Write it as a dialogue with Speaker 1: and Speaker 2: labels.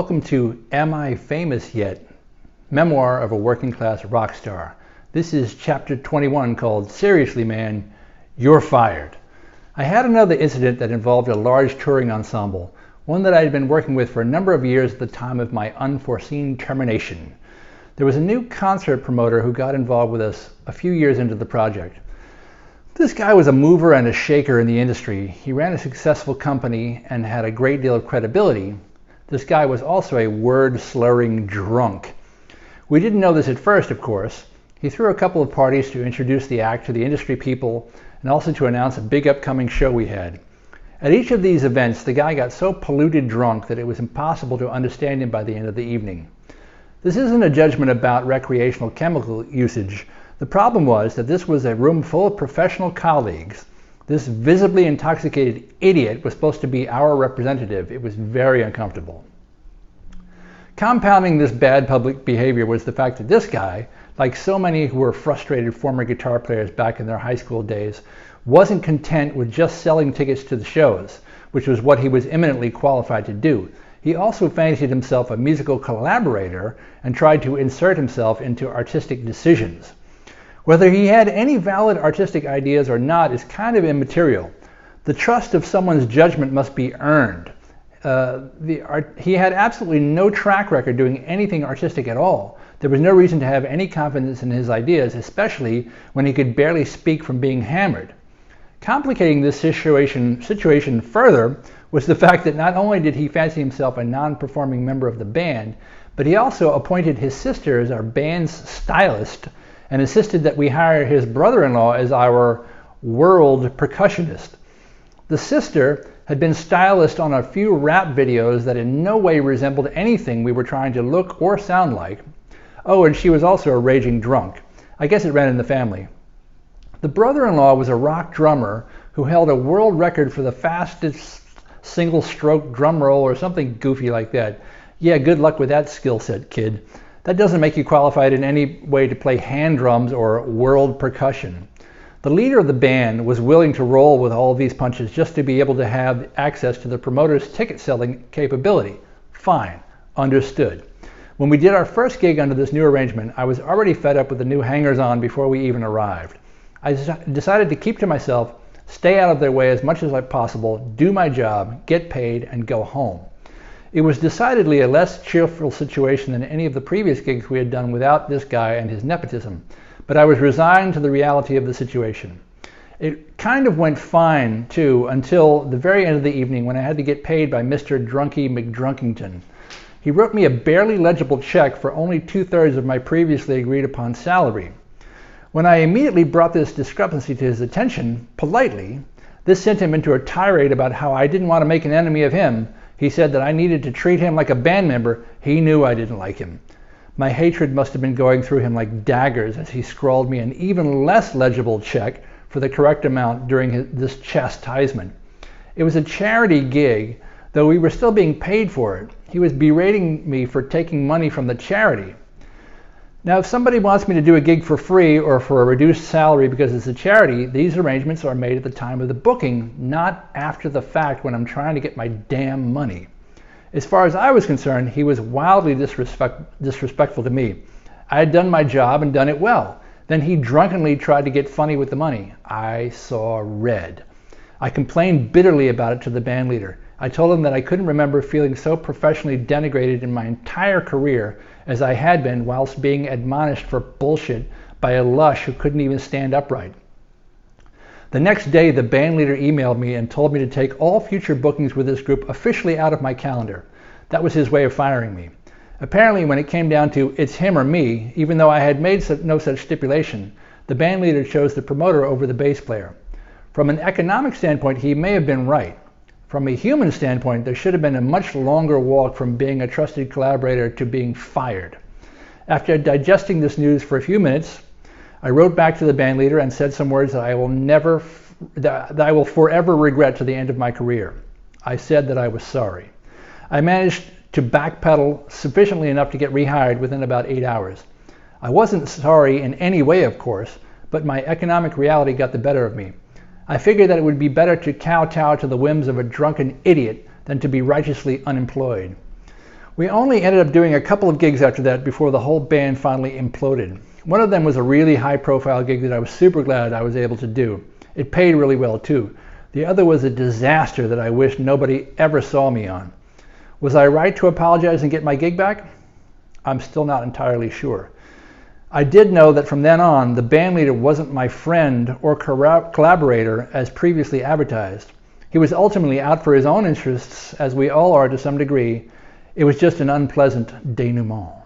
Speaker 1: Welcome to Am I Famous Yet? Memoir of a Working Class Rock Star. This is chapter 21 called Seriously Man, You're Fired. I had another incident that involved a large touring ensemble, one that I had been working with for a number of years at the time of my unforeseen termination. There was a new concert promoter who got involved with us a few years into the project. This guy was a mover and a shaker in the industry. He ran a successful company and had a great deal of credibility. This guy was also a word-slurring drunk. We didn't know this at first, of course. He threw a couple of parties to introduce the act to the industry people and also to announce a big upcoming show we had. At each of these events, the guy got so polluted drunk that it was impossible to understand him by the end of the evening. This isn't a judgment about recreational chemical usage. The problem was that this was a room full of professional colleagues. This visibly intoxicated idiot was supposed to be our representative. It was very uncomfortable. Compounding this bad public behavior was the fact that this guy, like so many who were frustrated former guitar players back in their high school days, wasn't content with just selling tickets to the shows, which was what he was eminently qualified to do. He also fancied himself a musical collaborator and tried to insert himself into artistic decisions. Whether he had any valid artistic ideas or not is kind of immaterial. The trust of someone's judgment must be earned. He had absolutely no track record doing anything artistic at all. There was no reason to have any confidence in his ideas, especially when he could barely speak from being hammered. Complicating this situation further was the fact that not only did he fancy himself a non-performing member of the band, but he also appointed his sister as our band's stylist and insisted that we hire his brother-in-law as our world percussionist. The sister had been stylist on a few rap videos that in no way resembled anything we were trying to look or sound like. Oh, and she was also a raging drunk. I guess it ran in the family. The brother-in-law was a rock drummer who held a world record for the fastest single-stroke drum roll or something goofy like that. Yeah, good luck with that skill set, kid. That doesn't make you qualified in any way to play hand drums or world percussion. The leader of the band was willing to roll with all of these punches just to be able to have access to the promoter's ticket-selling capability. Fine, understood. When we did our first gig under this new arrangement, I was already fed up with the new hangers-on before we even arrived. I decided to keep to myself, stay out of their way as much as possible, do my job, get paid, and go home. It was decidedly a less cheerful situation than any of the previous gigs we had done without this guy and his nepotism, but I was resigned to the reality of the situation. It kind of went fine, too, until the very end of the evening when I had to get paid by Mr. Drunky McDrunkington. He wrote me a barely legible check for only 2/3 of my previously agreed upon salary. When I immediately brought this discrepancy to his attention, politely, this sent him into a tirade about how I didn't want to make an enemy of him. He said that I needed to treat him like a band member. He knew I didn't like him. My hatred must have been going through him like daggers as he scrawled me an even less legible check for the correct amount during this chastisement. It was a charity gig, though we were still being paid for it. He was berating me for taking money from the charity. Now, if somebody wants me to do a gig for free or for a reduced salary because it's a charity, these arrangements are made at the time of the booking, not after the fact when I'm trying to get my damn money. As far as I was concerned, he was wildly disrespectful to me. I had done my job and done it well. Then he drunkenly tried to get funny with the money. I saw red. I complained bitterly about it to the band leader. I told him that I couldn't remember feeling so professionally denigrated in my entire career as I had been whilst being admonished for bullshit by a lush who couldn't even stand upright. The next day, the bandleader emailed me and told me to take all future bookings with this group officially out of my calendar. That was his way of firing me. Apparently, when it came down to it's him or me, even though I had made no such stipulation, the bandleader chose the promoter over the bass player. From an economic standpoint, he may have been right. From a human standpoint, there should have been a much longer walk from being a trusted collaborator to being fired. After digesting this news for a few minutes, I wrote back to the bandleader and said some words that I will forever regret to the end of my career. I said that I was sorry. I managed to backpedal sufficiently enough to get rehired within about 8 hours. I wasn't sorry in any way, of course, but my economic reality got the better of me. I figured that it would be better to kowtow to the whims of a drunken idiot than to be righteously unemployed. We only ended up doing a couple of gigs after that before the whole band finally imploded. One of them was a really high-profile gig that I was super glad I was able to do. It paid really well, too. The other was a disaster that I wish nobody ever saw me on. Was I right to apologize and get my gig back? I'm still not entirely sure. I did know that from then on, the bandleader wasn't my friend or collaborator as previously advertised. He was ultimately out for his own interests, as we all are to some degree. It was just an unpleasant denouement.